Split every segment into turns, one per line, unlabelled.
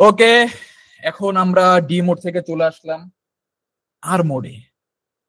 ওকে, এখন আমরা D mode থেকে চলে আসলাম আর মোডে।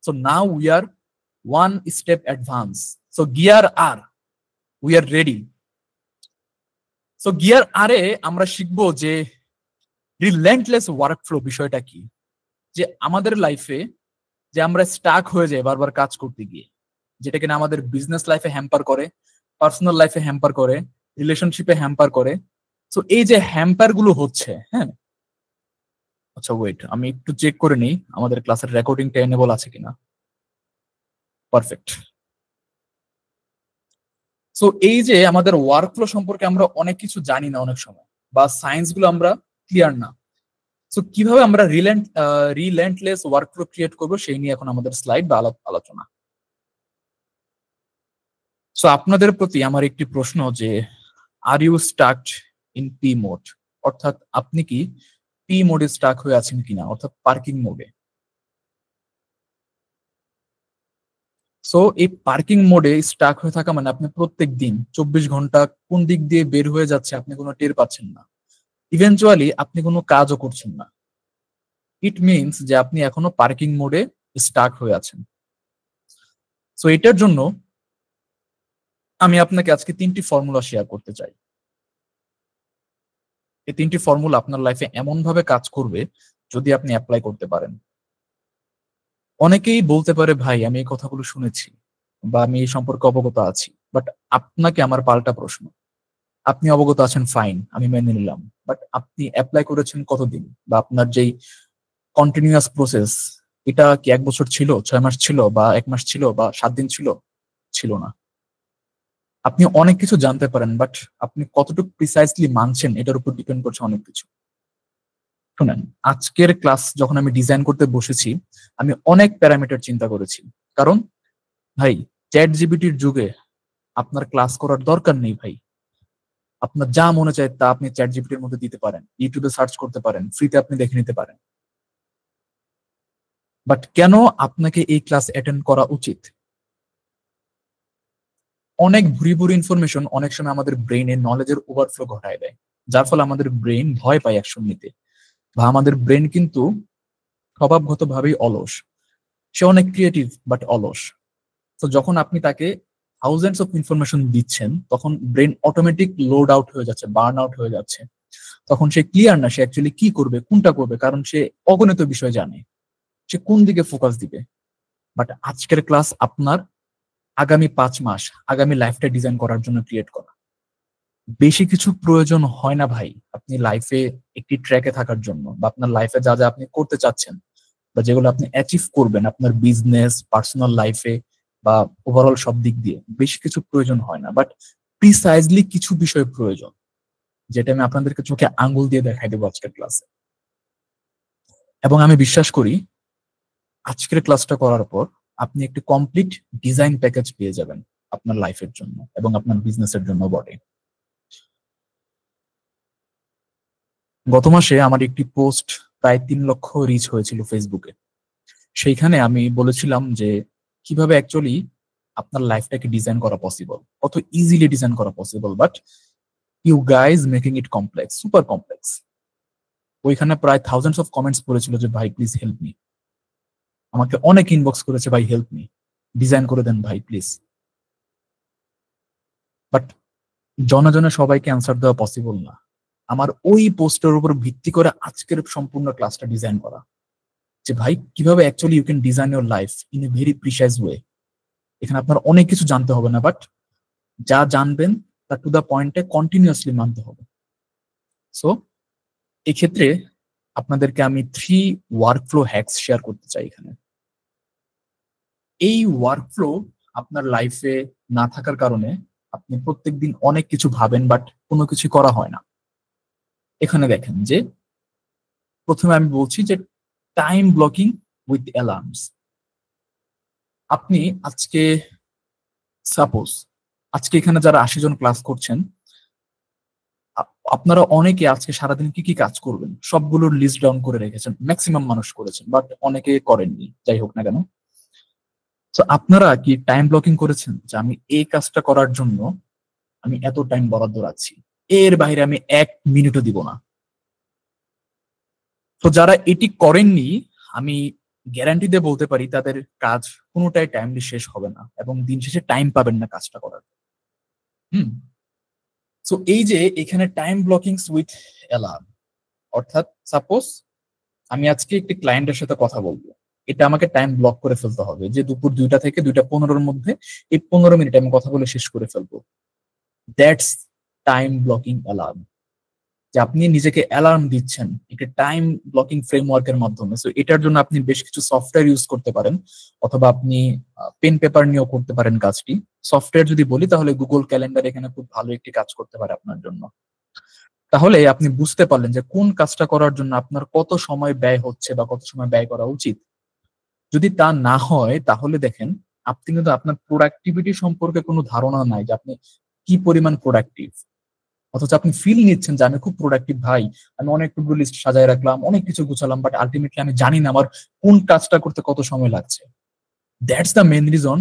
So now we are one step advance. So gear আর we are ready. So gear আরে আমরা শিখবো যে রিলেন্টলেস ওয়ার্কফ্লো বিষয়টা কি, যে আমাদের লাইফে যে আমরা স্টাক হয়ে যাই বারবার কাজ করতে গিয়ে, যেটা কিনা আমাদের বিজনেস লাইফে হ্যাম্পার করে, পার্সোনাল লাইফে হ্যাম্পার করে, রিলেশনশিপে হ্যাম্পার করে। সো এই যে হ্যাম্পার গুলো হচ্ছে, হ্যাঁ, আচ্ছা ওয়েট, আমি একটু চেক করে নিই আমাদের ক্লাসের রেকর্ডিংটা এনেবল আছে কিনা। পারফেক্ট। সো এই যে আমাদের ওয়ার্কফ্লো সম্পর্কে আমরা অনেক কিছু জানি না অনেক সময়, বা সায়েন্স গুলো আমরা ক্লিয়ার না। সো কিভাবে আমরা রিলেন্টলেস ওয়ার্কফ্লো ক্রিয়েট করবো সেই নিয়ে এখন আমাদের স্লাইড বা আলোচনা। সো আপনাদের প্রতি আমার একটি প্রশ্ন যে are you stuck in P mode, অর্থাৎ আপনি কি পি মোডে স্টাক হয়ে আছেন কিনা, অর্থাৎ পার্কিং মোডে। সো এই পার্কিং মোডে স্টাক হয়ে থাকা মানে আপনি প্রত্যেক দিন 24 ঘন্টা কোন দিক দিয়ে বের হয়ে যাচ্ছে আপনি কোনো টের পাচ্ছেন না, ইভেনচুয়ালি আপনি কোনো কাজও করছেন না। ইট মিনস যে আপনি এখনো পার্কিং মোডে স্টাক হয়ে আছেন। সো এটার জন্য আমি আপনাকে আজকে 3টি ফর্মুলা শেয়ার করতে চাই। এই 3টি ফর্মুলা আপনার লাইফে এমন ভাবে কাজ করবে যদি আপনি অ্যাপ্লাই করতে পারেন। অনেকেই বলতে পারে ভাই আমি এই কথাগুলো শুনেছি বা আমি এই সম্পর্কে অবগত আছি, বাট আপনাকে আমার পাল্টা প্রশ্ন, আপনি অবগত আছেন ফাইন, আমি মেনে নিলাম, বাট আপনি অ্যাপ্লাই করেছেন কতদিন, বা আপনার যেই কন্টিনিউয়াস প্রসেস এটা কি 1 বছর ছিল, 6 মাস ছিল, বা 1 মাস ছিল, বা 7 দিন ছিল? ছিল না। আপনি অনেক কিছু জানতে পারেন, বাট আপনি কতটুকু প্রিসাইসলি মানছেন এটার উপর ডিপেন্ড করছে অনেক কিছু। শুনেন, আজকের ক্লাস যখন আমি ডিজাইন করতে বসেছি আমি অনেক প্যারামিটার চিন্তা করেছি। কারণ ভাই, চ্যাট জিপিটির যুগে আপনার ক্লাস করার দরকার নেই ভাই। আপনার যা মনে চায় তা আপনি চ্যাট জিপিটির মধ্যে দিতে পারেন, ইউটিউবে সার্চ করতে পারেন, ফ্রিতে আপনি দেখে নিতে পারেন। বাট কেন আপনাকে এই ক্লাস অ্যাটেন্ড করা উচিত? অনেক ভুরি ভুরি ইনফরমেশন অনেক সময় আমাদের ব্রেইনে নলেজের ওভারফ্লো ঘটায় দেয়, যার ফলে আমাদের ব্রেইন ভয় পায় অ্যাকশন নিতে, বা আমাদের ব্রেন কিন্তু স্বভাবগত ভাবেই অলস। সে অনেক ক্রিয়েটিভ বাট অলস। তো যখন আপনি তাকে থাউজেন্ডস অফ ইনফরমেশন দিচ্ছেন তখন ব্রেন অটোমেটিক লোড আউট হয়ে যাচ্ছে, বার্ন আউট হয়ে যাচ্ছে। তখন সে ক্লিয়ার না সে অ্যাকচুয়ালি কি করবে, কোনটা করবে, কারণ সে অগণিত বিষয় জানে, সে কোন দিকে ফোকাস দিবে। বাট আজকের ক্লাস আপনার আগামী 5 মাস, আগামী লাইফটা ডিজাইন করার জন্য ক্রিয়েট করা। বেশি কিছু প্রয়োজন হয় না ভাই আপনি লাইফে একটি ট্র্যাকে থাকার জন্য, বা আপনার লাইফে যা যা আপনি করতে চাচ্ছেন বা যেগুলো আপনি অ্যাচিভ করবেন আপনার বিজনেস, পার্সোনাল লাইফে বা ওভারঅল সব দিক দিয়ে বেশি কিছু প্রয়োজন হয় না, বাট প্রিসাইজলি কিছু বিষয় প্রয়োজন, যেটা আমি আপনাদেরকে চোখে আঙ্গুল দিয়ে দেখাই দেবো আজকের ক্লাসে। এবং আমি বিশ্বাস করি আজকের ক্লাসটা করার পর আপনি একটি কমপ্লিট ডিজাইন প্যাকেজ পেয়ে যাবেন আপনার লাইফের জন্য এবং আপনার বিজনেসের জন্য বটে। গত মাসে আমার একটি পোস্ট প্রায় 3 লক্ষ রিচ হয়েছিল ফেসবুকে। সেইখানে আমি বলেছিলাম যে কিভাবে অ্যাকচুয়ালি আপনার লাইফটাকে ডিজাইন করা পসিবল, কত ইজিলি ডিজাইন করা possible, but you guys making it complex, super complex. ওইখানে প্রায় থাউজেন্ডস অফ কমেন্টস পড়েছিল যে ভাই প্লিজ হেল্প মি। আমাকে অনেক ইনবক্স করেছে ভাই হেল্প মি, ডিজাইন করে দেন ভাই প্লিজ। বাট জনে জনে সবাইকে অ্যান্সার দেওয়া পসিবল না। আমার ওই পোস্টের উপর ভিত্তি করে আজকের সম্পূর্ণ ক্লাসটা ডিজাইন করা, যে ভাই কিভাবে actually you can design your life in a very precise way. এখানে আপনার অনেক কিছু জানতে হবে না, বাট যা জানবেন তা টু দা পয়েন্টে কন্টিনিউয়াসলি মানতে হবে। সো এক্ষেত্রে আপনাদেরকে আমি 3 ওয়ার্কফ্লো হ্যাকস শেয়ার করতে চাই এখানে। এই ওয়ার্কফ্লো আপনার লাইফে না থাকার কারণে আপনি প্রত্যেকদিন অনেক কিছু ভাবেন বাট কোনো কিছু করা হয় না। এখানে দেখেন যে প্রথমে আমি বলছি যে টাইম ব্লকিং উইথ অ্যালার্মস। আপনি আজকে সাপোজ আজকে এখানে যারা 80 জন ক্লাস করছেন আপনারা অনেকে আজকে সারাদিন কি কি কাজ করবেন সবগুলোর লিস্ট ডাউন করে রেখেছেন, ম্যাক্সিমাম মানুষ করেছেন বাট অনেকে করেননি, যাই হোক না কেন। তো আপনারা কি টাইম ব্লকিং করেছেন যে আমি এই কাজটা করার জন্য আমি এত টাইম বরাদ্দ রাখছি, এর বাইরে আমি 1 মিনিটও দিব না? তো যারা এটি করেননি, আমি গ্যারান্টি দিয়ে বলতে পারি তাদের কাজ কোনোটাই টাইমলি শেষ হবে না এবং দিন শেষে টাইম পাবেন না কাজটা করার। হুম। সো এই যে এখানে টাইম ব্লকিং উইথ অ্যালার্ম, অর্থাৎ সাপোজ আমি আজকে একটি ক্লায়েন্টের সাথে কথা বলবো, এটা আমাকে টাইম ব্লক করে ফেলতে হবে যে দুপুর 2টা থেকে 2টা 15-র মধ্যে এই 15 মিনিট আমি কথা বলে শেষ করে ফেলবো। দ্যাটস টাইম ব্লকিং অ্যালার্ম, যে আপনি নিজেকে অ্যালার্ম দিচ্ছেন একটা টাইম ব্লকিং ফ্রেমওয়ার্কের মাধ্যমে। সো এটার জন্য আপনি বেশ কিছু সফটওয়্যার ইউজ করতে পারেন, অথবা আপনি পেন পেপার নিয়েও করতে পারেন কাজটি। সফটওয়্যার যদি বলি তাহলে গুগল ক্যালেন্ডার এখানে খুব ভালো একটি কাজ করতে পারে আপনার জন্য। তাহলে আপনি বুঝতে পারলেন যে কোন কাজটা করার জন্য আপনার কত সময় ব্যয় হচ্ছে বা কত সময় ব্যয় করা উচিত। যদি তা না হয় তাহলে দেখেন আপনি কিন্তু আপনার প্রোডাক্টিভিটি সম্পর্কে কোনো ধারণা নাই যে আপনি কি পরিমাণ প্রোডাক্টিভ, অথচ আপনি ফিল নিচ্ছেন যে আমি খুব প্রোডাক্টিভ ভাই, আমি অনেক টু ডু লিস্ট সাজায় রাখলাম, অনেক কিছু গুছালাম, বাট আলটিমেটলি আমি জানি না আমার কোন কাজটা করতে কত সময় লাগছে। That's the main reason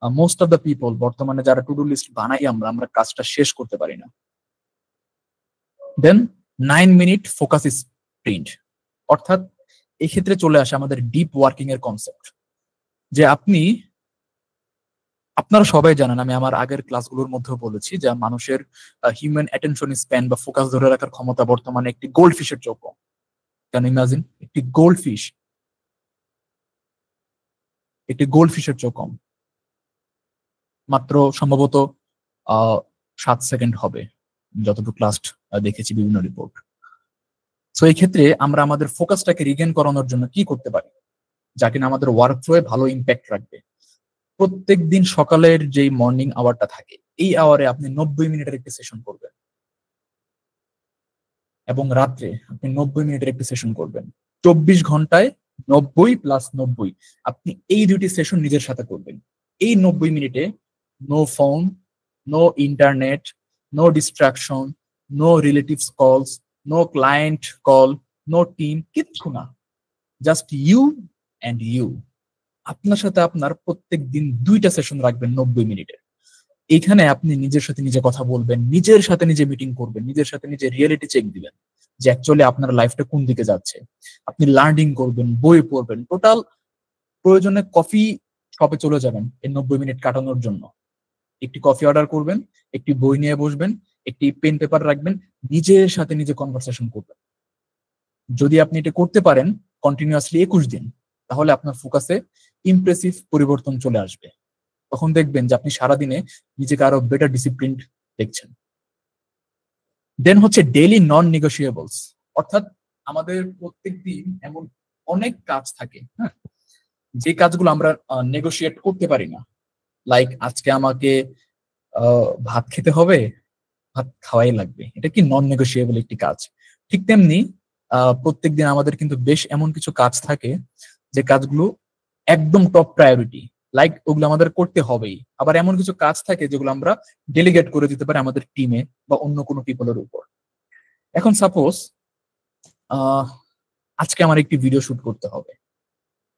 most of the people বর্তমানে যারা টু ডু লিস্ট বানাই আমরা আমরা কাজটা শেষ করতে পারি না। দেন 9 মিনিট ফোকাস স্প্রিন্ট, অর্থাৎ এক্ষেত্রে চলে আসে আমাদের ডিপ ওয়ার্কিং এর কনসেপ্ট, যে আপনারা সবাই জানেন, আমি আমার আগের ক্লাসগুলোর মধ্যেও বলেছি যে মানুষের হিউম্যান অ্যাটেনশন স্প্যান বা ফোকাস ধরে রাখার ক্ষমতা বর্তমানে একটি গোল্ড ফিশের চেয়েও কম। ক্যান ইমাজিন, একটি গোল্ড ফিশের চেয়েও কম, মাত্র সম্ভবত 7 সেকেন্ড হবে যতটুকু লাস্ট দেখেছি বিভিন্ন রিপোর্ট। সো এই ক্ষেত্রে আমরা আমাদের ফোকাসটাকে রিগেন করানোর জন্য কি করতে পারি, যা কিনা আমাদের ওয়ার্ক ফ্লোয়ে ভালো ইম্প্যাক্ট রাখবে। প্রত্যেক দিন সকালের যেই মর্নিং আওয়ারটা থাকে, এই আওয়ারে আপনি 90 মিনিটের একটি সেশন করবেন, এবং রাত্রে আপনি 90 মিনিটের একটি সেশন করবেন। 24 ঘন্টায় 90 + 90 আপনি এই দুটি সেশন নিজের সাথে করবেন। এই 90 মিনিটে no phone, no internet, no distraction, no relatives calls, no client call, no team, কিচ্ছু না, জাস্ট ইউ অ্যান্ড ইউ। আপনার সাথে আপনার প্রত্যেক দিন 2টা সেশন রাখবেন 90 মিনিটের। এখানে আপনি নিজের সাথে নিজে কথা বলবেন, নিজের সাথে নিজে মিটিং করবেন, নিজের সাথে নিজে রিয়েলিটি চেক দিবেন যে অ্যাকচুয়ালি আপনার লাইফটা কোন দিকে যাচ্ছে। আপনি লার্নিং করবেন, বই পড়বেন, টোটাল প্রয়োজনে কফি শপে চলে যাবেন এই 90 মিনিট কাটানোর জন্য। একটি কফি অর্ডার করবেন, একটি বই নিয়ে বসবেন, একটি পেন পেপার রাখবেন, নিজের সাথে নিজে কনভারসেশন করবেন। যদি আপনি এটা করতে পারেন কন্টিনিউয়াসলি 21 দিন, তাহলে আপনার ফোকাসে ইমপ্রেসিভ পরিবর্তন চলে আসবে। তখন দেখবেন যে আপনি সারাদিনে নিজেকে আরো বেটার ডিসিপ্লিন দেখছেন। দেন হচ্ছে ডেইলি নন নেগোশিয়েবলস, অর্থাৎ আমাদের প্রত্যেক দিন এমন অনেক কাজ থাকে, হ্যাঁ, যে কাজগুলো আমরা নেগোশিয়েট করতে পারি না। লাইক আজকে আমাকে ভাত খেতে হবে, ভাত খাওয়াই লাগবে, এটা কি নন নেগোশিয়েবল একটি কাজ। ঠিক তেমনি প্রত্যেকদিন আমাদের কিন্তু বেশ এমন কিছু কাজ থাকে যে কাজগুলো একদম টপ প্রায়োরিটি, লাইক ওগুলো আমাদের করতে হবেই। আবার এমন কিছু কাজ থাকে যেগুলো আমরা ডেলিগেট করে দিতে পারি আমাদের টিমে বা অন্য কোনো পিপলের উপর। এখন সাপোজ আজকে আমার একটি ভিডিও শুট করতে হবে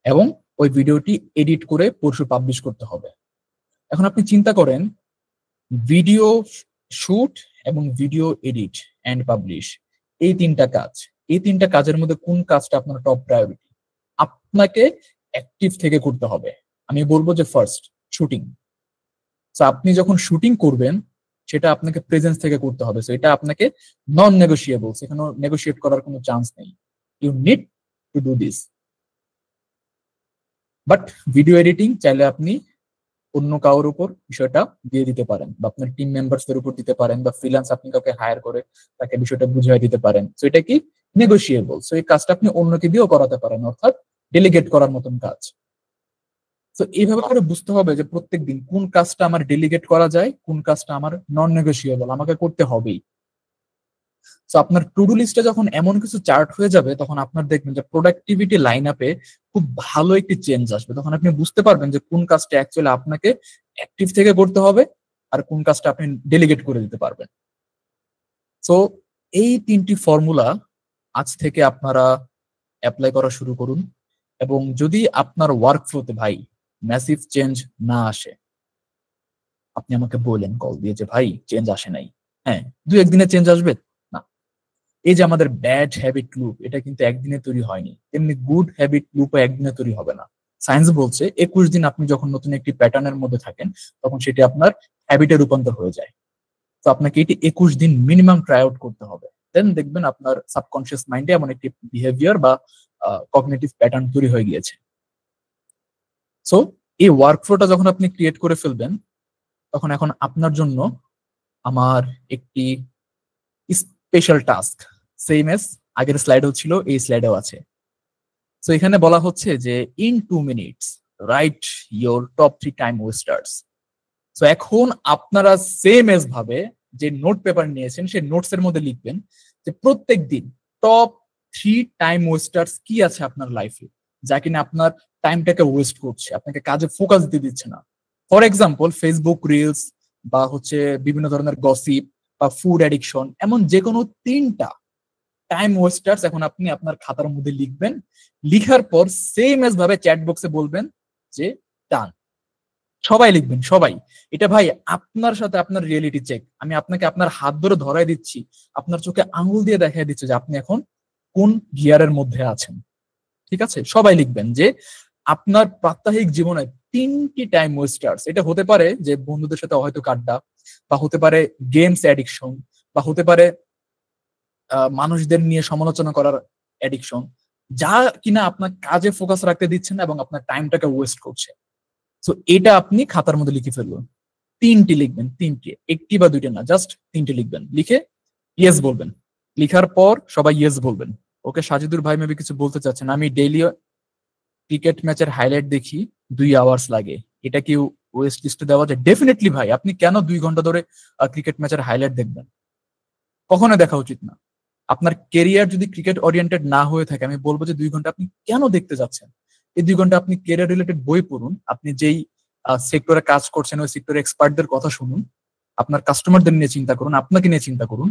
এবং ওই ভিডিওটি এডিট করে পরশু পাবলিশ করতে হবে। এখন আপনি চিন্তা করেন, ভিডিও শুট এবং ভিডিও এডিট এন্ড পাবলিশ, এই 3টা কাজের মধ্যে কোন কাজটা আপনার টপ প্রায়োরিটি? আপনাকে অ্যাক্টিভ থেকে করতে হবে। আমি বলবো যে ফার্স্ট শুটিং। সো আপনি যখন শুটিং করবেন সেটা আপনাকে প্রেজেন্স থেকে করতে হবে। সো এটা আপনাকে নন নেগোশিয়েবল, এখানে নেগোশিয়েট করার কোনো চান্স নেই। You need to do this. But video editing চাইলে আপনি অন্য কারোর উপর বিষয়টা দিয়ে দিতে পারেন, বা আপনার টিম মেম্বারসদের উপর দিতে পারেন, বা ফ্রিল্যান্স আপনি কাউকে হায়ার করে তাকে বিষয়টা বুঝিয়ে দিতে পারেন। সো এটা কি নেগোশিয়েবল। সো এই কাজটা আপনি অন্যকে দিয়েও করাতে পারেন, অর্থাৎ ডেলিগেট করার মতন কাজ। তো এইভাবে করে বুঝতে হবে যে প্রত্যেকদিন কোন কাজটা আমার ডেলিগেট করা যায়, কোন কাজটা আমার নন নেগোশিয়েবল, আমাকে করতে হবেই। তো আপনার টু ডু লিস্টে যখন এমন কিছু চার্ট হয়ে যাবে, তখন আপনার দেখবেন যে প্রোডাক্টিভিটি লাইন আপে খুব ভালো একটি চেঞ্জ আসবে। তখন আপনি বুঝতে পারবেন যে কোন কাজটা অ্যাকচুয়ালি আপনাকে অ্যাক্টিভ থেকে করতে হবে আর কোন কাজটা আপনি ডেলিগেট করে দিতে পারবেন। সো এই 3টি ফর্মুলা আজ থেকে আপনারা অ্যাপ্লাই করা শুরু করুন, এবং যদি আপনার ওয়ার্ক ফ্লোতে ভাই ম্যাসিভ চেঞ্জ না আসে, আপনি আমাকে বললেন কল দিয়ে যে ভাই চেঞ্জ আসে নাই। হ্যাঁ, 2-1 দিনে চেঞ্জ আসবে না, এই যে আমাদের ব্যাড হ্যাবিট লুপ, এটা কিন্তু একদিনে তৈরি হয়নি, তেমনি গুড হ্যাবিট লুপও একদিনে তৈরি হবে না। সায়েন্স বলছে 21 দিন আপনি যখন নতুন একটি প্যাটার্নের মধ্যে থাকেন তখন সেটি আপনার হ্যাবিটে রূপান্তর হয়ে যায়। তো আপনাকে এটি 21 দিন মিনিমাম ট্রাই আউট করতে হবে, দেন দেখবেন আপনার সাবকনশিয়াস মাইন্ডে এমন একটি বিহেভিয়ার বা কগনিটিভ প্যাটার্ন তৈরি হয়ে গিয়েছে। সো এই ওয়ার্কফ্লোটা যখন আপনি ক্রিয়েট করে ফেলবেন, তখন এখন আপনার জন্য আমার একটি স্পেশাল টাস্ক, সেম এস আগের স্লাইডেও ছিল, এই স্লাইডেও আছে। সো এখানে বলা হচ্ছে যে in 2 minutes write your top 3 time wasters. So এখন আপনারা সেম এস ভাবে যে নোট পেপার নিয়েছেন সেই নোটস এর মধ্যে লিখবেন যে প্রত্যেক দিন টপ 3 টাইম ওয়েস্টার্স কি আছে আপনার লাইফে, যা কিনা আপনার টাইমটাকে ওয়েস্ট করছে, আপনাকে কাজে ফোকাস দিতে দিচ্ছে না। ফর এক্সাম্পল ফেসবুক রিলস বা হচ্ছে বিভিন্ন ধরনের গসিপ বা ফুড অ্যাডিকশন, এমন যে কোনো 3টা টাইম ওয়েস্টার্স এখন আপনি আপনার খাতার মধ্যে লিখবেন। লিখার পর সেম এস ভাবে চ্যাট বক্সে বলবেন যে ডান। সবাই লিখবেন, সবাই। এটা ভাই আপনার সাথে আপনার রিয়েলিটি চেক। আমি আপনাকে আপনার হাত ধরে ধরাই দিচ্ছি, আপনার চোখে আঙুল দিয়ে দেখাই দিচ্ছে যে আপনি এখন কোন গিয়ারের মধ্যে আছেন। ঠিক আছে, সবাই লিখবেন যে আপনার প্রাত্যহিক জীবনে 3টি টাইম ওয়েস্টার্স। এটা হতে পারে যে বন্ধুদের সাথে হয়তো আড্ডা, বা হতে পারে গেমস অ্যাডিকশন, বা হতে পারে মানুষদের নিয়ে সমালোচনা করার অ্যাডিকশন, যা কিনা আপনার কাজে ফোকাস রাখতে দিচ্ছে না এবং আপনার টাইমটাকে ওয়েস্ট করছে। তো এটা আপনি খাতার মধ্যে লিখে ফেলবেন। 3টি লিখবেন, 3টি, একটি বা 2টি না, জাস্ট 3টি লিখবেন। লিখে ইয়েস বলবেন। লিখার পর সবাই ইয়েস বলবেন। ওকে, সাজিদুর ভাই মেবি কিছু বলতে চাচ্ছেন। আমি ডেইলি ক্রিকেট ম্যাচের হাইলাইট দেখি, 2 আওয়ার্স লাগে। এটা কি ওয়েস্ট লিস্টে দেওয়া যায়? ডেফিনেটলি ভাই, আপনি কেন 2 ঘন্টা ধরে ক্রিকেট ম্যাচের হাইলাইট দেখবেন? কখনো দেখা উচিত না। আপনার কেরিয়ার যদি ক্রিকেট ওরিয়েন্টেড না হয়ে থাকে, আমি বলবো যে 2 ঘন্টা আপনি কেন দেখতে যাচ্ছেন? এই 2 ঘন্টা আপনি কেরিয়ার রিলেটেড বই পড়ুন, আপনি যেই সেক্টরে কাজ করছেন ওই সেক্টরে এক্সপার্টদের কথা শুনুন, আপনার কাস্টমারদের নিয়ে চিন্তা করুন, আপনাকে নিয়ে চিন্তা করুন।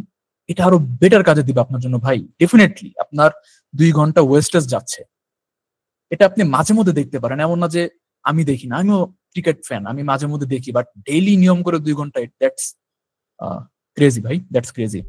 এটা আরো বেটার কাজে দিবে আপনার জন্য ভাই। ডেফিনেটলি আপনার 2 ঘন্টা ওয়েস্টেজ যাচ্ছে। এটা আপনি মাঝে মধ্যে দেখতে পারেন, এমন না যে আমি দেখি না, আমিও ক্রিকেট ফ্যান, আমি মাঝে মধ্যে দেখি, বাট ডেইলি নিয়ম করে 2 ঘন্টা, দ্যাটস ক্রেজি ভাই, দ্যাটস ক্রেজি।